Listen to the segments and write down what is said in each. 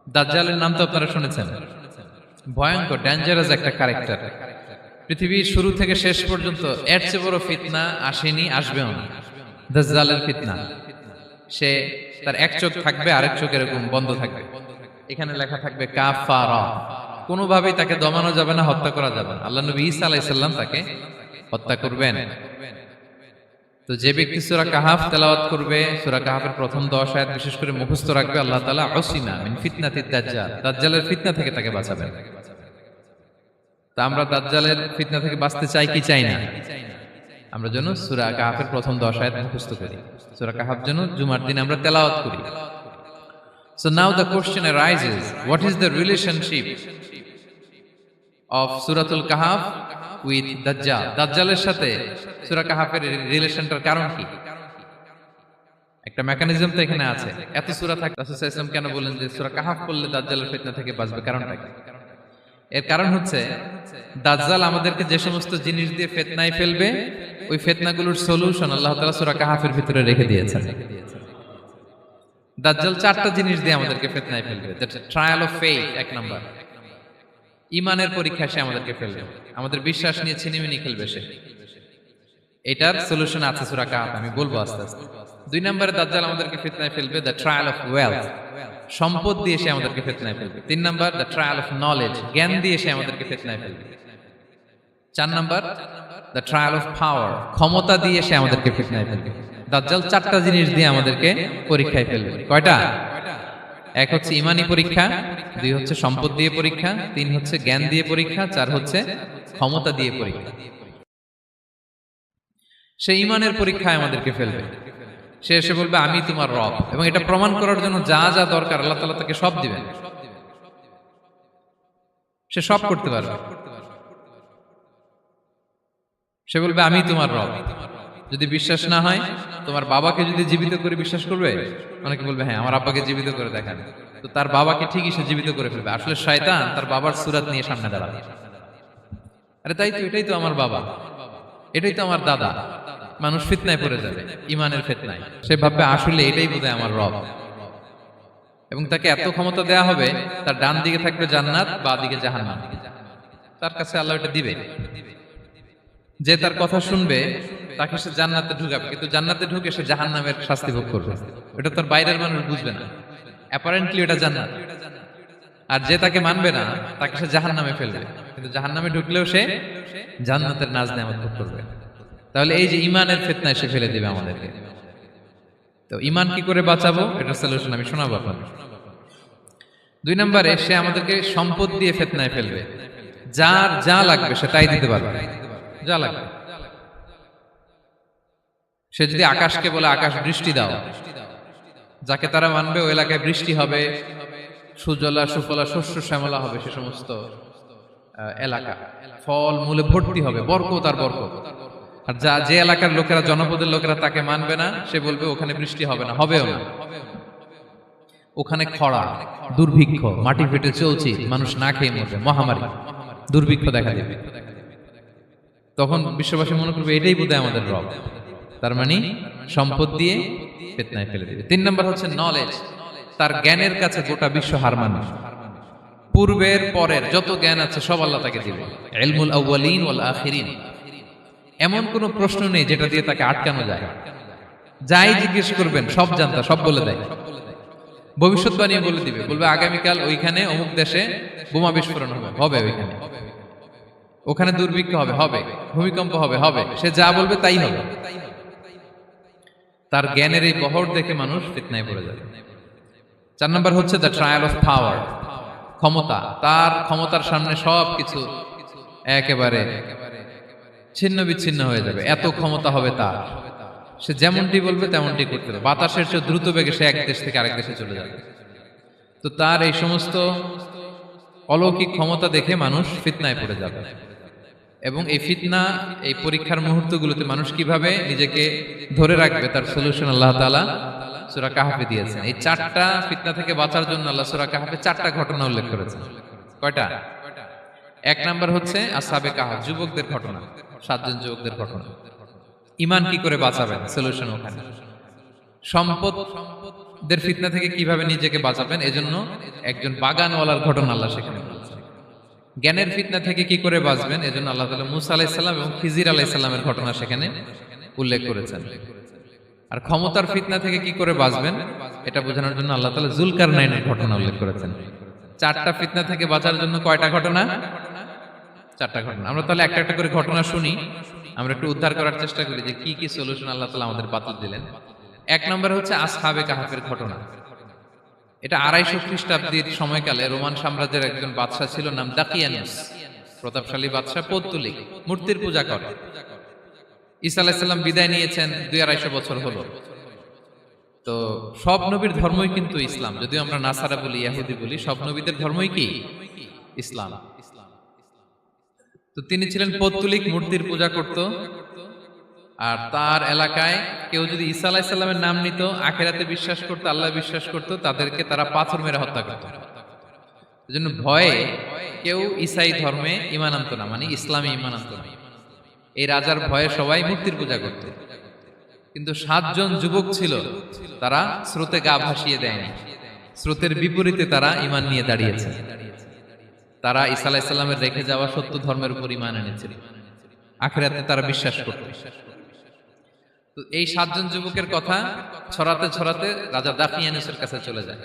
দাজ্জালের নাম তো আপনারা শুনেছেন। ভয়ঙ্কর ডেঞ্জারাস একটা ক্যারেক্টার। পৃথিবীর শুরু থেকে শেষ পর্যন্ত এর চেয়ে বড় ফিতনা আসেনি, আসবেও না। দাজ্জালের ফিতনা। সে তার এক চোখ থাকবে, আরেক চোখ এরকম বন্ধ থাকবে। এখানে লেখা থাকবে কাফারা। কোনোভাবেই তাকে দমানো যাবে না, হত্যা করা যাবে না। আল্লাহ নবী ঈসা আলাইহিস সালাম তাকে হত্যা করবেন। তো যে ব্যক্তি সূরা কাহাফ তেলাওয়াত করবে, সূরা কাহাফের প্রথম 10 আয়াত বিশেষ করে মুখস্থ রাখবে, আল্লাহ তাআলা উসিমা মিন ফিতনাতিদ দাজ্জাল, দাজ্জালের ফিতনা থেকে তাকে বাঁচাবেন। তা আমরা দাজ্জালের ফিতনা থেকে বাঁচতে চাই কি চাই না? আমরা যেন সূরা কাহাফের প্রথম 10 আয়াত মুখস্থ করি। সূরা কাহাফ যেন জুমার দিন আমরা তেলাওয়াত করি। So now the question arises, what is the relationship of Suratul Kahf with Dajjal? দাজ্জালের সাথে সূরা কাহাফের রিলেশনটার কারণ কি? একটা মেকানিজম তো এখানে আছে। এত সূরা থাকে, রাসূল সাল্লাল্লাহু আলাইহি ওয়াসাল্লাম কেন বলেন যে সূরা কাহাফ পড়লে দাজ্জালের ফিতনা থেকে বাঁচবে? কারণটা কি? এর কারণ হচ্ছে দাজ্জাল আমাদেরকে যে সমস্ত জিনিস দিয়ে ফিতনায় ফেলবে, ওই ফিতনাগুলোর সলিউশন আল্লাহ তাআলা সূরা কাহাফের ভিতরে রেখে দিয়েছেন। দাজ্জাল 4টা জিনিস দিয়ে আমাদেরকে ফিতনায় ফেলবে। দ্যাটস ট্রায়াল অফ ফেথ, এক নাম্বার। ঈমানের পরীক্ষা সে আমাদেরকে ফেলবে, আমাদের বিশ্বাস নিয়ে ছিনিমিনি খেলবে সে। এটার সলিউশন আছে সূরা কাহাফ, আমি বলবো আস্তে আস্তে। 2 নম্বরে দাজ্জাল আমাদেরকে ফিতনায় ফেলবে দ্য ট্রায়াল অফ ওয়েলথ, সম্পদ দিয়ে সে আমাদেরকে ফিতনায় ফেলবে। 3 number the trial of knowledge, জ্ঞান দিয়ে সে আমাদেরকে ফিতনায় ফেলবে। 4 number the trial of power, ক্ষমতা দিয়ে সে আমাদেরকে ফিতনায় ফেলবে। দাজ্জাল 4টা জিনিস দিয়ে আমাদেরকে পরীক্ষায় ফেলবে। কয়টা? এক হচ্ছে ঈমানি পরীক্ষা, 2 হচ্ছে সম্পদ দিয়ে পরীক্ষা, 3 হচ্ছে জ্ঞান দিয়ে পরীক্ষা, 4 হচ্ছে ক্ষমতা দিয়ে পরীক্ষা। সে ঈমানের পরীক্ষায় আমাদেরকে ফেলবে। সে এসে বলবে আমি তোমার রব, এবং এটা প্রমাণ করার জন্য যা যা দরকার আল্লাহ তাআলা তাকে সব দিবেন। সে সব করতে পারবে। সে বলবে আমি তোমার রব। যদি বিশ্বাস না হয়, তোমার বাবাকে যদি জীবিত করে বিশ্বাস করবে? অনেকে বলবে হ্যাঁ আমার আব্বাকে জীবিত করে দেখান। তো তার বাবাকে ঠিকই সে জীবিত করে ফেলবে। আসলে শয়তান তার বাবার সূরত নিয়ে সামনে দাঁড়াবে। আরে তাই তো, এটাই তো আমার বাবা, এটাই তো আমার দাদা। মানুষ ফিতনায় পড়ে যাবে, ঈমানের ফিতনায়। সে ভাববে আসলে এটাই বোধহয় আমার রব, এবং তাকে এত ক্ষমতা দেয়া হবে, তার ডান দিকে থাকবে জান্নাত, বাঁ দিকে জাহান্নাম। তার কাছে আল্লাহ এটা দিবে। যে তার কথা শুনবে তাকে সে জান্নাতে ঢুকাবে, কিন্তু জান্নাতে ঢুকে সে জাহান্নামের শাস্তি ভোগ করবে। এটা তার বাইরের মানুষ বুঝবে না, অ্যাপারেন্টলি এটা জান্নাত। আর যে তাকে মানবে না তাকে সে জাহান্নামে ফেলবে, কিন্তু জাহান্নামে ঢুকলেও সে জান্নাতের নাজ নেয়ামত ভোগ করবে। তাহলে এই যে ঈমানের ফিতনায় সে ফেলে দিবে আমাদেরকে। তো ঈমান কি করে বাঁচাবো, এটার সলিউশন আমি শোনাবো আপনাদের। 2 নম্বরে সে আমাদেরকে সম্পদ দিয়ে ফিতনায় ফেলবে। যার যা লাগবে সে তাই দিতে পারবে, যা লাগবে। সে যদি আকাশকে বলে আকাশ বৃষ্টি দাও, যাকে তারা মানবে ওই এলাকায় বৃষ্টি হবে, সুজলা সুফলা শস্য শ্যামলা হবে সে সমস্ত এলাকা, ফল মূলে ভর্তি হবে, বরকত আর বরকত। আর যে এলাকার লোকেরা, জনপদের লোকেরা তাকে মানবে না, সে বলবে ওখানে বৃষ্টি হবে না, হবেও না। ওখানে খরা, দুর্ভিক্ষ, মাটি ফেটে চলছে, মানুষ না খেয়ে মরবে, মহামারী, দুর্ভিক্ষ দেখা দেবে। তখন বিশ্ববাসী মনে করবে এটাই বোধহয় আমাদের রব। তার মানে সম্পদ দিয়ে ফিতনায় ফেলে দিবে। 3 নম্বর হচ্ছে নলেজ, তার জ্ঞানের কাছে গোটা বিশ্ব হার মানবে। পূর্বের পরের যত জ্ঞান আছে সব আল্লাহ তাকে দিবে। ইলমুল আউয়ালিন ওয়াল আখিরিন, এমন কোন প্রশ্ন নেই যেটা দিয়ে তাকে আটকানো যায়। যাই জিজ্ঞেস করবেন সব জানতা, সব বলে দেয়। ভবিষ্যৎবাণী বলে দিবে, বলবে আগামীকাল ওইখানে অমুক দেশে বোমা বিস্ফোরণ হবে, হবে ওইখানে, ওখানে দুর্ভিক্ষ হবে, হবে, ভূমিকম্প হবে, হবে। সে যা বলবে তাই হবে। তার জ্ঞানের এই বহর দেখে মানুষ ফিতনায় পড়ে যাবে। 4 নম্বর হচ্ছে দ্য ট্রায়াল অফ পাওয়ার, ক্ষমতা। তার ক্ষমতার সামনে সবকিছু একেবারে ছিন্ন বিচ্ছিন্ন হয়ে যাবে, এত ক্ষমতা হবে তার। সে যেমনটি বলবে তেমনটি করতে হবে। বাতাসের চেয়ে দ্রুত বেগে সে এক দেশ থেকে আরেক দেশে চলে যাবে। তো তার এই সমস্ত অলৌকিক ক্ষমতা দেখে মানুষ ফিতনায় পড়ে যাবে। এবং এই ফিতনা, এই পরীক্ষার মুহূর্তগুলোতে মানুষ কিভাবে নিজেকে ধরে রাখবে তার সলিউশন আল্লাহ তাআলা সূরা কাহফে দিয়েছেন। এই 4টা ফিতনা থেকে বাঁচার জন্য আল্লাহ সূরা কাহফে 4টা ঘটনা উল্লেখ করেছেন। কয়টা? 1 নাম্বার হচ্ছে আসহাবে কাহফ, যুবকদের ঘটনা, 7 জন যুবকদের ঘটনা। ঈমান কি করে বাঁচাবেন, সলিউশন ওখানে। সম্পদ দের ফিতনা থেকে কিভাবে নিজেকে বাঁচাবেন, এজন্য একজন বাগানওয়ালার ঘটনা আল্লাহ সেখানে বলেছেন। জ্ঞানের ফিতনা থেকে কি করে বাঁচবেন, এজন্য আল্লাহ তাআলা মুসা আলাইহিস সালাম এবং খিজির আলাইহিস সালামের ঘটনা সেখানে উল্লেখ করেছেন। আর ক্ষমতার ফিতনা থেকে কি করে বাঁচবেন এটা বোঝানোর জন্য আল্লাহ তাআলা যুলকারনাইনের ঘটনা উল্লেখ করেছেন। চারটা ফিতনা থেকে বাঁচার জন্য কয়টা ঘটনা? চারটা ঘটনা। আমরা তাহলে একটা একটা করে ঘটনা শুনি, আমরা একটু উদ্ধার করার চেষ্টা করি যে কি কি সলিউশন আল্লাহ তাআলা আমাদের বাতলে দিলেন। এক নম্বর হচ্ছে আসহাবে কাহাফের ঘটনা। এটা 250 খ্রিস্টাব্দের সময়কালে রোমান সাম্রাজ্যের একজন বাদশা ছিল, নাম দাকিয়ানুস। প্রতাপশালী বাদশা, পৌত্তলিক, মূর্তির পূজা করে। ঈসা আলাইহিস সালাম বিদায় নিয়েছেন, 200-250 বছর হলো। তো সব নবীর ধর্মই কিন্তু ইসলাম, যদিও আমরা নাসারা বলি, ইহুদি বলি, সব নবীদের ধর্মই কি ইসলাম। তো তিনি ছিলেন পৌত্তলিক, মূর্তির পূজা করত। আর তার এলাকায় কেউ যদি ঈসা আলাইহিস সালামের নাম নিত, আখিরাতে বিশ্বাস করত, আল্লাহ বিশ্বাস করত, তাদেরকে তারা পাথর মেরে হত্যা করত। এজন্য ভয়ে কেউ ঈসাই ধর্মে ঈমান আনতো না, মানে ইসলামে ঈমান আনতো না। এই রাজার ভয়ে সবাই মূর্তির পূজা করত। কিন্তু 7 জন যুবক ছিল, তারা স্রোতে গা ভাসিয়ে দেয়নি। স্রোতের বিপরীতে তারা ঈমান নিয়ে দাঁড়িয়েছে। তারা ঈসা আলাইহিস সালামের রেখে যাওয়া সত্য ধর্মের উপর ঈমান এনেছিল, আখিরাতে তারা বিশ্বাস করত। তো এই 7 জন যুবকের কথা ছড়াতে ছড়াতে রাজা দাকিয়ানুসের কাছে চলে যায়।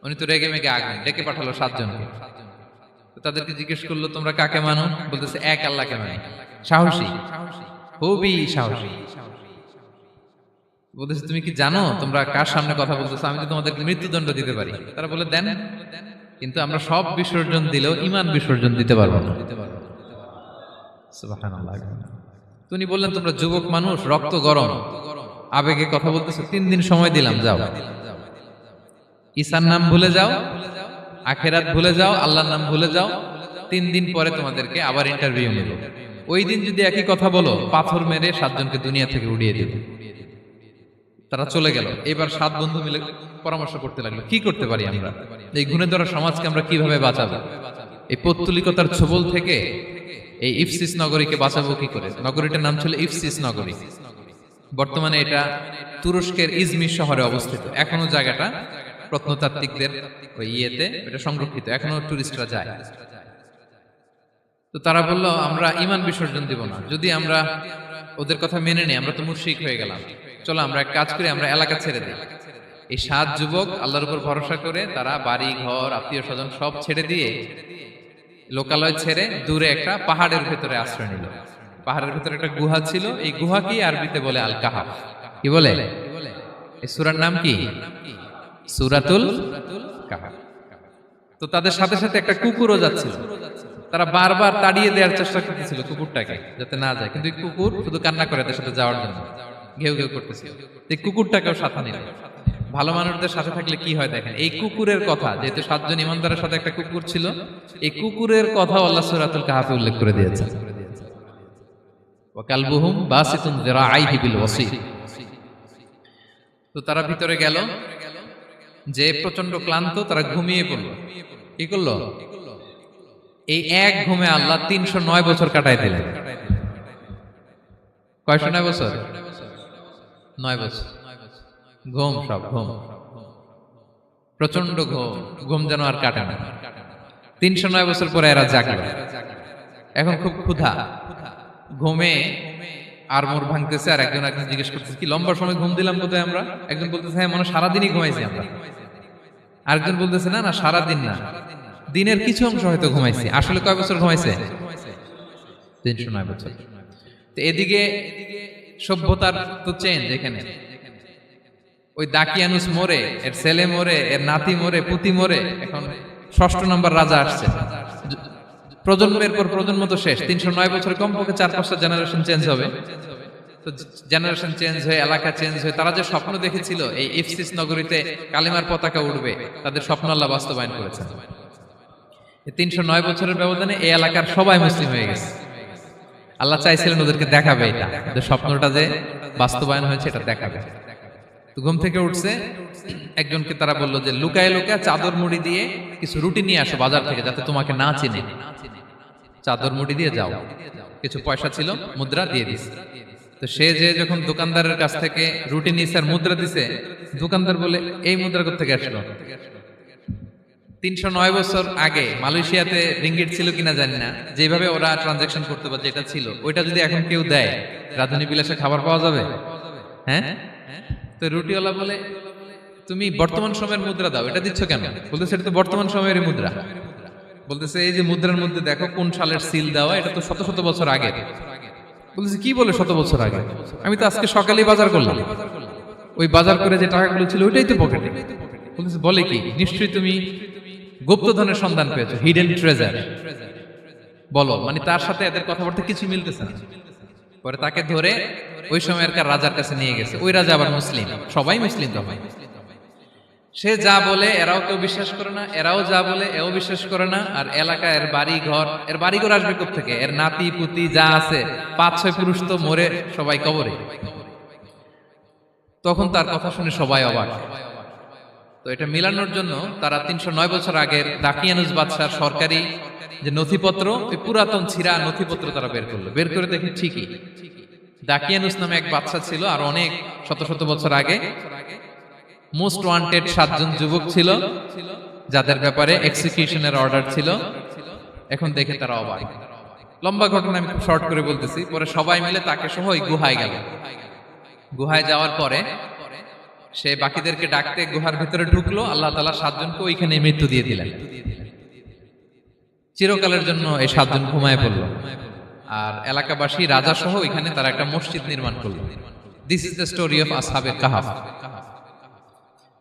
উনি তো রেগে মেগে আগুন, ডেকে পাঠালো 7 জনকে। তো তাদেরকে জিজ্ঞেস করলো, তোমরা কাকে মানো? বলতেছে, এক আল্লাহকে মানি। সাহসী, খুবই সাহসী। বলতেছে, তুমি কি জানো তোমরা কার সামনে কথা বলতেছো? আমি তো তোমাদেরকে মৃত্যুদণ্ড দিতে পারি। তারা বলে, দেন, কিন্তু আমরা সব বিসর্জন দিলেও ঈমান বিসর্জন দিতে পারবো না। সুবহানাল্লাহ। তিনি বললেন, তোমরা যুবক মানুষ, রক্ত গরম, আবেগে কথা বলতেছো, 3 দিন সময় দিলাম, যাও। ঈসার নাম ভুলে যাও, আখিরাত ভুলে যাও, আল্লাহর নাম ভুলে যাও। 3 দিন পরে তোমাদেরকে আবার ইন্টারভিউ নেব। ওই দিন যদি একই কথা বলো, পাথর মেরে 7 জনকে দুনিয়া থেকে উড়িয়ে দেব। তারা চলে গেল। এবার 7 বন্ধু মিলে পরামর্শ করতে লাগলো, কি করতে পারি আমরা, এই গুণে ধরা সমাজকে আমরা কিভাবে বাঁচাবো, এই পৌত্তলিকতার ছোবল থেকে এই ইফসিস নগরীকে বাঁচাবো কি করে। নগরীটার নাম ছিল ইফসিস নগরী। বর্তমানে এটা তুরস্কের ইজমির শহরে অবস্থিত। এখনো জায়গাটা প্রত্নতাত্ত্বিকদের ওই ইয়েতে এটা সংরক্ষিত, এখনো টুরিস্টরা যায়। তো তারা বলল, আমরা ঈমান বিসর্জন দিব না, যদি আমরা ওদের কথা মেনে নেই আমরা তো মুশরিক হয়ে গেলাম। চলো আমরা এক কাজ করি, আমরা এলাকা ছেড়ে দিই। এই 7 যুবক আল্লাহর উপর ভরসা করে তারা বাড়ি ঘর, আত্মীয় স্বজন সব ছেড়ে দিয়ে, লোকালয় ছেড়ে দূরে একটা পাহাড়ের ভেতরে আশ্রয় নিল। পাহাড়ের ভেতরে একটা গুহা ছিল, এই গুহাকেই আরবিতে বলে আল কাহাফ। কি বলে? এই সূরার নাম কি? সূরাতুল কাহাফ। তো তাদের সাথে সাথে একটা কুকুরও যাচ্ছিল। তারা বারবার তাড়িয়ে দেওয়ার চেষ্টা করতেছিল কুকুরটাকে, যাতে না যায়, কিন্তু এই কুকুর শুধু কান্না করে তাদের সাথে যাওয়ার জন্য ঘেউ ঘেউ করতেছিল। এই কুকুরটাকেও সাথে নিল। ভালো মানুষদের সাথে থাকলে কি হয় দেখেন, এই কুকুরের কথা, যেহেতু 7 জন ইমানদারের সাথে একটা কুকুর ছিল, এই কুকুরের কথা আল্লাহ সূরাতুল কাহাফে উল্লেখ করে দিয়েছেন। ওয়া কালবুহুম বাসিতুন যিরাআইহি বিল ওয়াসি। তো তারা ভিতরে গেল, যে প্রচন্ড ক্লান্ত, তারা ঘুমিয়ে পড়ল। কি করলো? এই এক ঘুমে আল্লাহ 309 বছর কাটাই দিলেন। কয়শো 9 বছর? 9 বছর। ঘুম, সব ঘুম, প্রচন্ড ঘুম, ঘুম যেন আর কাটে না। 309 বছর পরে এরা জাগলো। এখন খুব ক্ষুধা, ঘুমে আর মোর ভাঙতেছে। আর একজন জিজ্ঞেস করতেছে, কি লম্বা সময় ঘুম দিলাম কোথায় আমরা? একজন বলতেছে, হ্যাঁ মনে সারাদিনই ঘুমাইছি আমরা। আরেকজন বলতেছে, না না সারাদিন না, দিনের কিছু অংশ হয়তো ঘুমাইছি। আসলে কয় বছর ঘুমাইছে? 309 বছর। তো এদিকে সভ্যতার তো চেঞ্জ। এখানে ওই দাকিয়ানুস মরে, এর ছেলে মরে, এর নাতি মরে, পুতি মরে, এখন 6ষ্ঠ নম্বর রাজা আসছে। প্রজন্মের পর প্রজন্ম তো শেষ। 309 বছরে কমপক্ষে 4-5টা জেনারেশন চেঞ্জ হবে। তো জেনারেশন চেঞ্জ হয়ে, এলাকা চেঞ্জ হয়ে, তারা যে স্বপ্ন দেখেছিল এই ইফসিস নগরীতে কালিমার পতাকা উঠবে, তাদের স্বপ্ন আল্লাহ বাস্তবায়ন করেছেন। 309 বছরের ব্যবধানে এই এলাকার সবাই মুসলিম হয়ে গেছে। আল্লাহ চাইছিলেন ওদেরকে দেখাবে, এটা ওদের স্বপ্নটা যে বাস্তবায়ন হয়েছে এটা দেখাবে। তো ঘুম থেকে উঠছে, একজনকে তারা বললো যে লুকায় লুকায় চাদর মুড়ি দিয়ে কিছু রুটি নিয়ে আসো বাজার থেকে, যাতে তোমাকে না চিনে। চাদর মুড়ি দিয়ে যাও। কিছু পয়সা ছিল, মুদ্রা দিয়ে দিস। তো তো সে যে যখন দোকানদারের কাছ থেকে রুটি নিছে আর মুদ্রা দিছে, দোকানদার বলে এই মুদ্রা কোথা থেকে আসলো? 309 বছর আগে মালয়েশিয়াতে রিঙ্গিট ছিল কিনা জানি না, যেভাবে ওরা ট্রানজাকশন করতে পারে যেটা ছিল ওইটা যদি এখন কেউ দেয়, রাধুনী বিলাসে খাবার পাওয়া যাবে? হ্যাঁ। তো রুটিওয়ালা বলে তুমি বর্তমান সময়ের মুদ্রা দাও, এটা দিচ্ছ কেন? বলতেছে এটা তো বর্তমান সময়ের মুদ্রা। বলতেছে এই যে মুদ্রার মধ্যে দেখো কোন সালের সিল দেওয়া, এটা তো শত শত বছর আগে। বলতেছে কি বলে শত বছর আগে? আমি তো আজকে সকালেই বাজার করলাম, ওই বাজার করে যে টাকাগুলো ছিল ওইটাই তো পকেটে। বলতেছে বলে কি? নিশ্চয়ই তুমি গুপ্তধনের সন্ধান পেয়েছো, হিডেন ট্রেজার। বলো, মানে তার সাথে এদের কথাবার্তা কিছু মিলতেছে না। পরে তাকে ধরে ওই সময়কার রাজার কাছে নিয়ে গেছে। ওই রাজা আবার মুসলিম, সবাই মুসলিম তো হয়। সে যা বলে এরাও কেউ বিশ্বাস করে না, এরাও যা বলে এও বিশ্বাস করে না। আর এলাকা এর বাড়ি ঘর আসবে কোত্থেকে? এর নাতি পুতি যা আছে 5-6 পুরুষ তো মরে সবাই কবরে। তখন তার কথা শুনে সবাই অবাক। তো এটা মিলানোর জন্য তারা 309 বছর আগের দাকিয়ানুস বাদশার সরকারি যে নথিপত্র, ওই পুরাতন ছিঁড়া নথিপত্র তারা বের করলো। বের করে দেখে ঠিকই দাকিয়ানুস নামে এক বাদশা ছিল, আর অনেক শত শত বছর আগে মোস্ট ওয়ান্টেড 7 জন যুবক ছিল, যাদের ব্যাপারে এক্সিকিউশনের অর্ডার ছিল। এখন দেখে তারা অবাক। লম্বা ঘটনা আমি খুব শর্ট করে বলতেছি। পরে সবাই মিলে তাকে সহ ওই গুহায় গেল। গুহায় যাওয়ার পরে সে বাকিদেরকে ডাকতে গুহার ভিতরে ঢুকলো। আল্লাহ তাআলা 7 জনকে ওইখানে মৃত্যু দিয়ে দিলেন। চিরকালের জন্য এই 7 জন ঘুমায় পড়ল। আর এলাকাবাসী রাজা সহ ওইখানে তারা একটা মসজিদ নির্মাণ করলো। This is the story of আসহাবে কাহাফ।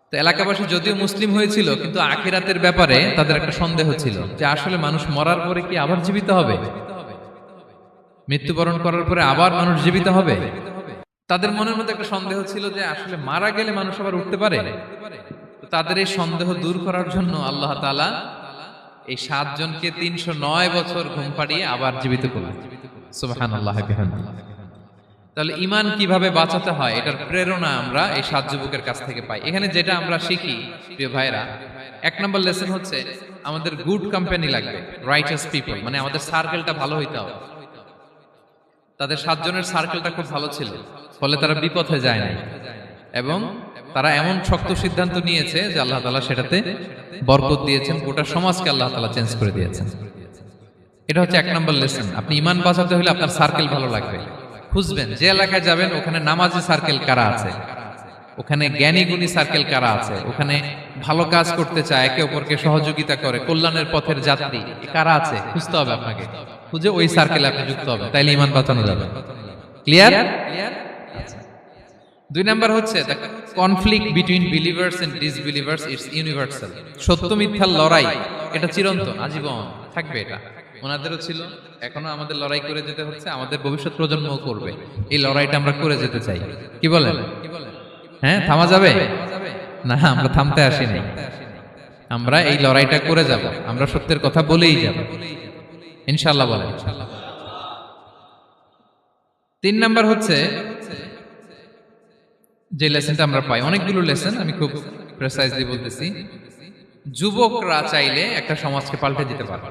তো এলাকাবাসী যদিও মুসলিম হয়েছিল, কিন্তু আখিরাতের ব্যাপারে তাদের একটা সন্দেহ ছিল যে আসলে মানুষ মরার পরে কি আবার জীবিত হবে? মৃত্যুবরণ করার পরে আবার মানুষ জীবিত হবে? তাদের মনের মধ্যে একটা সন্দেহ ছিল যে আসলে মারা গেলে মানুষ আবার উঠতে পারে। তো তাদের এই সন্দেহ দূর করার জন্য আল্লাহ তাআলা এই 7 জনকে 309 বছর ঘুম পাড়িয়ে আবার জীবিত করলেন। সুবহানাল্লাহ বিহামদিহি। তাহলে ঈমান কিভাবে বাঁচাতে হয় এটার প্রেরণা আমরা এই 7 যুবকের কাছ থেকে পাই। এখানে যেটা আমরা শিখি প্রিয় ভাইরা, 1 নম্বর লেসন হচ্ছে আমাদের গুড কোম্পানি লাগবে, রাইটাস পিপল, মানে আমাদের সার্কেলটা ভালো হইতে হবে। তাদের 7 জনের সার্কেলটা খুব ভালো ছিল, ফলে তারা বিপথে যায় নাই এবং তারা এমন শক্ত সিদ্ধান্ত নিয়েছে যে আল্লাহ তাআলা সেটাতে বরকত দিয়েছেন, গোটা সমাজকে আল্লাহ তাআলা চেঞ্জ করে দিয়েছেন। এটা হচ্ছে 1 নম্বর লেসন। আপনি ঈমান বাঁচাতে হলে আপনার সার্কেল ভালো লাগবে। খুঁজবেন যে এলাকায় যাবেন ওখানে নামাজি সার্কেল কারা আছে, ওখানে জ্ঞানী গুণী সার্কেল কারা আছে, ওখানে ভালো কাজ করতে চায়, একে অপরকে সহযোগিতা করে, কল্যাণের পথের যাত্রী কারা আছে খুঁজতে হবে আপনাকে। খুঁজে ওই সার্কেলে আপনি যুক্ত হবে, তাইলে ঈমান বাঁচানো যাবে। ক্লিয়ার? 2 নাম্বার হচ্ছে the conflict between believers and disbelievers it's universal. সত্য মিথ্যার লড়াই এটা চিরন্তন, আজীবন থাকবে। এটা ওনাদেরও ছিল, এখনো আমাদের লড়াই করে যেতে হচ্ছে, আমাদের ভবিষ্যৎ প্রজন্মও করবে। এই লড়াইটা আমরা করে যেতে চাই। কি বলেন? হ্যাঁ, থামা যাবে না? আমরা থামতে আসিনি, আমরা এই লড়াইটা করে যাব। আমরা সত্যের কথা বলেই যাব ইনশাআল্লাহ। বলেন। 3 নাম্বার হচ্ছে যে লেসনটা আমরা পাই, অনেকগুলো লেসন, আমি খুব প্রেসাইজলি বলতেছি। যুবকরা চাইলে একটা সমাজকে পাল্টে দিতে পারে।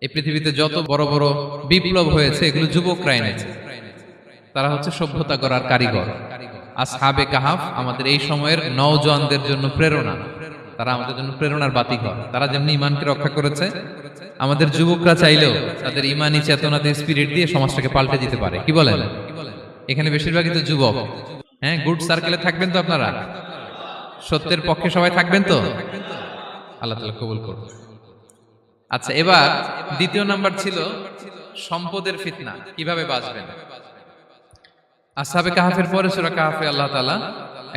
এই পৃথিবীতে যত বড় বড় বিপ্লব হয়েছে এগুলো যুবকরা এনেছে। তারা হচ্ছে সভ্যতা গড়ার কারিগর। আসহাবে কাহাফ আমাদের এই সময়ের নওজওয়ানদের জন্য প্রেরণা। তারা আমাদের জন্য প্রেরণার বাতিঘর। তারা যেমনি ঈমানকে রক্ষা করেছে, আমাদের যুবকরা চাইলেও তাদের ঈমানি চেতনাতে স্পিরিট দিয়ে সমাজটাকে পাল্টে দিতে পারে। কি বলেন? এখানে বেশিরভাগই তো যুবক। হ্যাঁ, গুড সার্কেলে থাকবেন তো আপনারা? সত্যের পক্ষে সবাই থাকবেন তো? আল্লাহ তাআলা কবুল করুন। আচ্ছা, এবার 2 নাম্বার ছিল সম্পদের ফিতনা, কিভাবে বাঁচবেন। আসহাবে কাহাফের পরে সূরা কাহাফে আল্লাহ তাআলা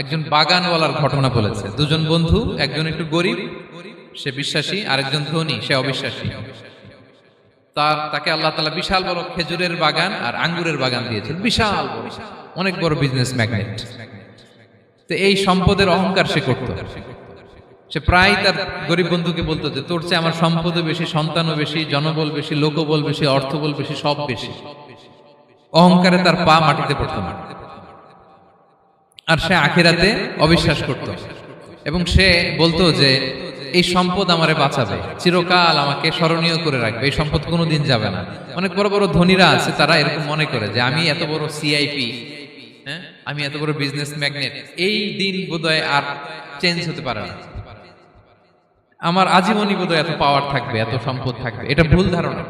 একজন বাগানওয়ালার ঘটনা বলেছে। 2 জন বন্ধু, একজন একটু গরিব, সে বিশ্বাসী, আরেকজন ধনী, সে অবিশ্বাসী। তাকে আল্লাহ তাআলা বিশাল বড় খেজুরের বাগান আর আঙ্গুরের বাগান দিয়েছেন, বিশাল বড়, অনেক বড় বিজনেস ম্যাগনেট। তো এই সম্পদের অহংকার সে করত। সে প্রায় তার গরিব বন্ধুকে বলতো যে তোর চেয়ে আমার সম্পদও বেশি, সন্তানও বেশি, জনবল বেশি, লোকবল বেশি, অর্থবল বেশি, সব বেশি। অহংকারে তার পা মাটিতে পড়তো না। আর সে আখিরাতে অবিশ্বাস করত এবং সে বলতো যে এই সম্পদ আমারে বাঁচাবে, চিরকাল আমাকে স্মরণীয় করে রাখবে, এই সম্পদ কোনোদিন যাবে না। অনেক বড় বড় ধনীরা আছে, তারা এরকম মনে করে যে আমি এত বড় সিআইপি, হ্যাঁ, আমি এত বড় বিজনেস ম্যাগনেট, এই দিন বোধহয় আর চেঞ্জ হতে পারে না, আমার আজীবনই বোধহয় এত পাওয়ার থাকবে, এত সম্পদ থাকবে। এটা ভুল ধারণা।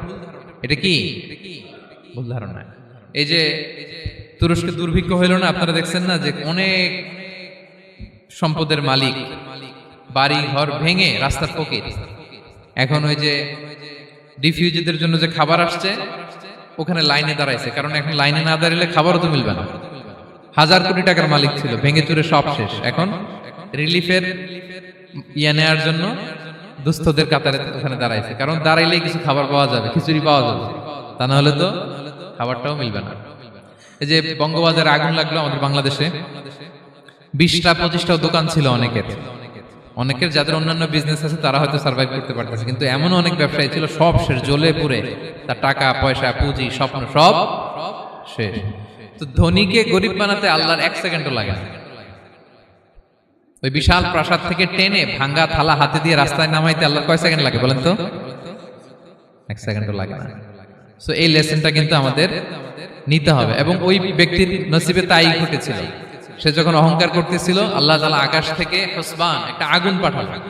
এটা কি ভুল ধারণা? এই যে তুরস্কে দুর্ভিক্ষ হইল না, আপনারা দেখছেন না যে অনেক সম্পদের মালিক বাড়ি ঘর ভেঙে রাস্তার ফকির। এখন ওই যে রিফিউজিদের জন্য যে খাবার আসছে, ওখানে লাইনে দাঁড়াইছে, কারণ এখন লাইনে না দাঁড়ালে খাবারও তো মিলবে না। 1000 কোটি টাকার মালিক ছিল, ভেঙে চুরে সব শেষ। এখন রিলিফের নেওয়ার জন্য দুস্থদের কাতারে ওখানে দাঁড়াইছে, কারণ দাঁড়াইলেই কিছু খাবার পাওয়া যাবে, খিচুড়ি পাওয়া যাবে, তা না হলে তো খাবারটাও মিলবে না। এই যে বঙ্গবাজারে আগুন লাগলো আমাদের বাংলাদেশে, 20টা-25টা দোকান ছিল অনেকের যাদের অন্যান্য বিজনেস আছে তারা হয়তো সার্ভাইভ করতে পারতেছে, কিন্তু এমন অনেক ব্যবসায়ী ছিল সব শেষ, জ্বলে পুড়ে তার টাকা পয়সা পুঁজি স্বপ্ন সব শেষ। তো ধনীকে গরিব বানাতে আল্লাহর 1 সেকেন্ডও লাগে না। ওই বিশাল প্রাসাদ থেকে টেনে ভাঙ্গা থালা হাতে দিয়ে রাস্তায় নামাইতে আল্লাহর কয় সেকেন্ড লাগে বলেন তো? 1 সেকেন্ডও লাগে না। সো এই লেসনটা কিন্তু আমাদের নিতে হবে। এবং ওই ব্যক্তির নসিবে তাই ঘটেছিল, সে যখন অহংকার করতেছিল আল্লাহ তাআলা আকাশ থেকে হুসবান একটা আগুন পাঠালেন।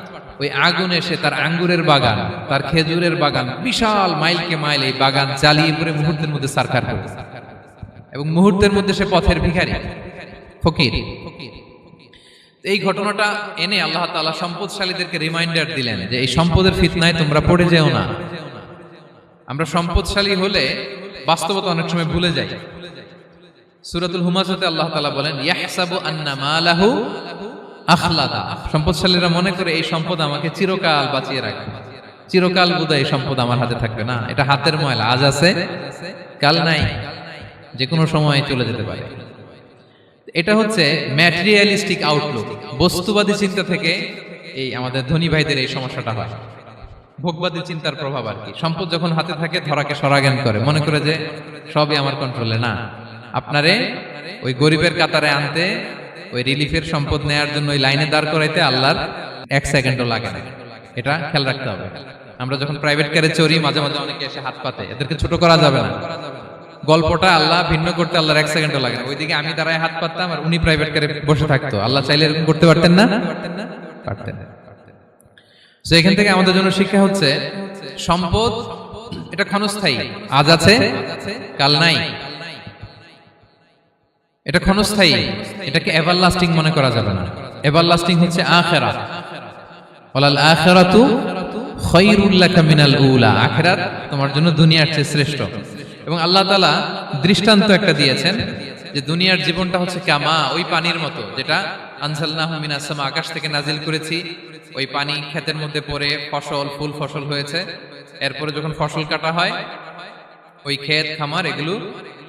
ওই আগুন এসে তার আঙ্গুরের বাগান, তার খেজুরের বাগান, বিশাল মাইলকে মাইল এই বাগান জ্বালিয়ে পুরো মুহূর্তের মধ্যে সারখার করে, এবং মুহূর্তের মধ্যে সে পথের ভিখারি, ফকির। এই ঘটনাটা এনে আল্লাহ তাআলা সম্পদশালীদেরকে রিমাইন্ডার দিলেন যে এই সম্পদের ফিতনায় তোমরা পড়ে যেও না। আমরা সম্পদশালী হলে বাস্তবতা অনেক সময় ভুলে যাই। সূরাতুল হুমাজাতে আল্লাহ তাআলা বলেন ইয়াহসাবু আন্না মালাহু আখলাদা, সম্পদশালীরা মনে করে এই সম্পদ আমাকে চিরকাল বাঁচিয়ে রাখবে, চিরকাল বোধহয় এই সম্পদ আমার হাতে থাকবে। না, এটা হাতের ময়লা, আজ আছে কাল নাই, যে কোনো সময় চলে যেতে পারে। এটা হচ্ছে ম্যাটেরিয়ালিস্টিক আউটলুক, বস্তুবাদী চিন্তা থেকে এই আমাদের ধনী ভাইদের এই সমস্যাটা হয়, ভোগবাদী চিন্তার প্রভাব আর কি। সম্পদ যখন হাতে থাকে ধরাকে সরাজ্ঞান করে, মনে করে যে সবই আমার কন্ট্রোলে। না, আপনারে ওই গরিবের কাতারে আনতে, ওই রিলিফের সম্পদ নেয়ার জন্য ওই লাইনে দাঁড় করাইতে আল্লাহর 1 সেকেন্ডও লাগে না। এটা খেয়াল রাখতে হবে। আমরা যখন প্রাইভেট কারে চড়ি, মাঝে মাঝে অনেকে এসে হাত পাতে, এদেরকে ছোট করা যাবে না। গল্পটা আল্লাহ ভিন্ন করতে আল্লাহর 1 সেকেন্ডও লাগে না। ওইদিকে আমি দাঁড়ায় হাত পাততাম আর উনি প্রাইভেট কারে বসে থাকতো। আল্লাহ চাইলে এরকম করতে পারতেন না? পারতেন। তো এখান থেকে আমাদের জন্য শিক্ষা হচ্ছে সম্পদ এটা ক্ষণস্থায়ী, আজ আছে কাল নাই, এটা ক্ষণস্থায়ী, এটাকে এভারলাস্টিং মনে করা যাবে না। এভারলাস্টিং হচ্ছে আখিরাত। ওয়ালাল আখিরাতু খায়রুল লাকা মিনাল উলা, আখিরাত তোমার জন্য দুনিয়ার চেয়ে শ্রেষ্ঠ। এবং আল্লাহ তাআলা দৃষ্টান্ত একটা দিয়েছেন যে দুনিয়ার জীবনটা হচ্ছে কামা, ওই পানির মতো যেটা আনজালনাহু মিনাস সামা, আকাশ থেকে নাজিল করেছি। ওই পানি ক্ষেতের মধ্যে পড়ে ফসল, ফুল ফসল হয়েছে। এরপরে যখন ফসল কাটা হয়, ওই ক্ষেত খামার এগুলো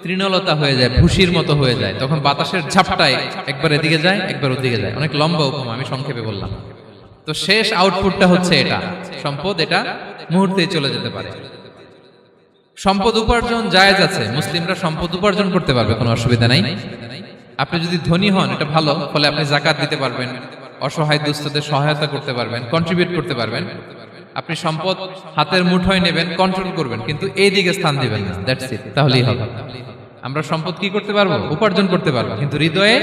তৃণলতা হয়ে যায়, ভুসির মতো হয়ে যায়। তখন বাতাসের ঝাপটায় একবার এদিকে যায়, একবার ওদিকে যায়। অনেক লম্বা উপমা, আমি সংক্ষেপে বললাম। তো শেষ আউটপুটটা হচ্ছে এটা, সম্পদ এটা মুহূর্তেই চলে যেতে পারে। সম্পদ উপার্জন জায়েজ আছে, মুসলিমরা সম্পদ উপার্জন করতে পারবে, কোনো অসুবিধা নাই। আপনি যদি ধনী হন এটা ভালো, ফলে আপনি যাকাত দিতে পারবেন, অসহায় দুস্থদের সহায়তা করতে পারবেন, কন্ট্রিবিউট করতে পারবেন। আপনি সম্পদ হাতের মুঠোয় নেবেন, কন্ট্রোল করবেন, কিন্তু এই দিকে স্থান দিবেন না, দ্যাটস ইট, তাহলেই হবে। আমরা সম্পদ কি করতে পারবো? উপার্জন করতে পারবো, কিন্তু হৃদয়ে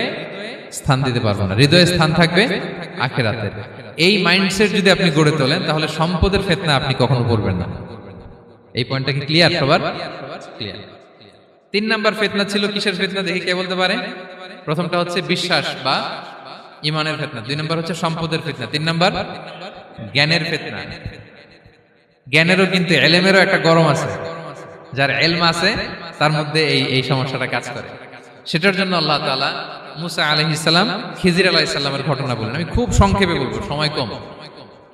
স্থান দিতে পারবো না। হৃদয়ে স্থান থাকবে আখিরাতের। এই মাইন্ডসেট যদি আপনি গড়ে তোলেন, তাহলে সম্পদের ফিতনা আপনি কখনো পড়বেন না। এই পয়েন্টটা কি ক্লিয়ার সবার? ক্লিয়ার। 3 নাম্বার ফিতনা ছিল কিসের ফিতনা দেখি কে বলতে পারে? প্রথমটা হচ্ছে বিশ্বাস বা ঈমানের ফিতনা, 2 নাম্বার হচ্ছে সম্পদের ফিতনা, 3 নাম্বার জ্ঞানের ফিতনা। জ্ঞানেরও কিন্তু ইলমেরও একটা গরম আছে, যার ইলম আছে তার মধ্যে এই সমস্যাটা কাজ করে। সেটার জন্য আল্লাহ তাআলা মুসা আলাইহিস সালাম, খিজির আলাইহিস সালামের ঘটনা বলেন। আমি খুব সংক্ষেপে বলবো, সময় কম।